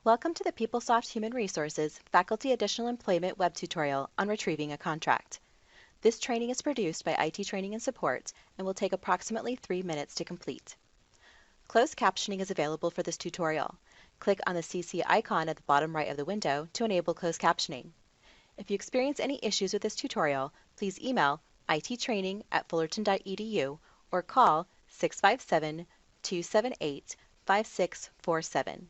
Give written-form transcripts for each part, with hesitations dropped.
Welcome to the PeopleSoft Human Resources Faculty Additional Employment web tutorial on retrieving a contract. This training is produced by IT Training and Support and will take approximately 3 minutes to complete. Closed captioning is available for this tutorial. Click on the CC icon at the bottom right of the window to enable closed captioning. If you experience any issues with this tutorial, please email ittraining@fullerton.edu or call 657-278-5647.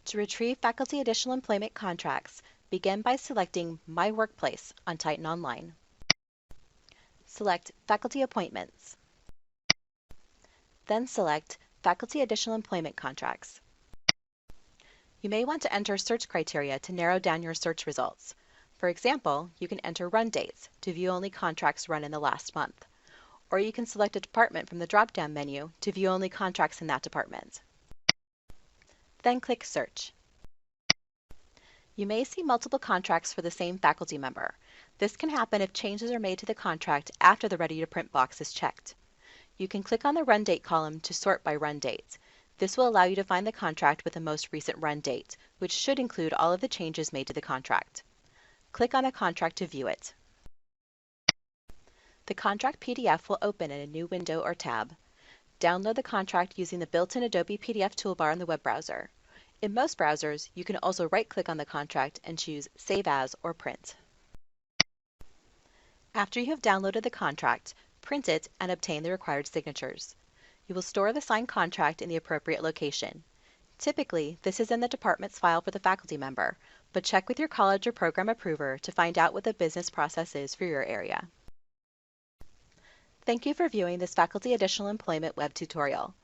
To retrieve faculty additional employment contracts, begin by selecting My Workplace on Titan Online. Select Faculty Appointments. Then select Faculty Additional Employment Contracts. You may want to enter search criteria to narrow down your search results. For example, you can enter run dates to view only contracts run in the last month, or you can select a department from the drop-down menu to view only contracts in that department. Then click Search. You may see multiple contracts for the same faculty member. This can happen if changes are made to the contract after the Ready to Print box is checked. You can click on the Run Date column to sort by run date. This will allow you to find the contract with the most recent run date, which should include all of the changes made to the contract. Click on a contract to view it. The contract PDF will open in a new window or tab. Download the contract using the built-in Adobe PDF toolbar in the web browser. In most browsers, you can also right-click on the contract and choose Save As or Print. After you have downloaded the contract, print it and obtain the required signatures. You will store the signed contract in the appropriate location. Typically, this is in the department's file for the faculty member, but check with your college or program approver to find out what the business process is for your area. Thank you for viewing this Faculty Additional Employment web tutorial.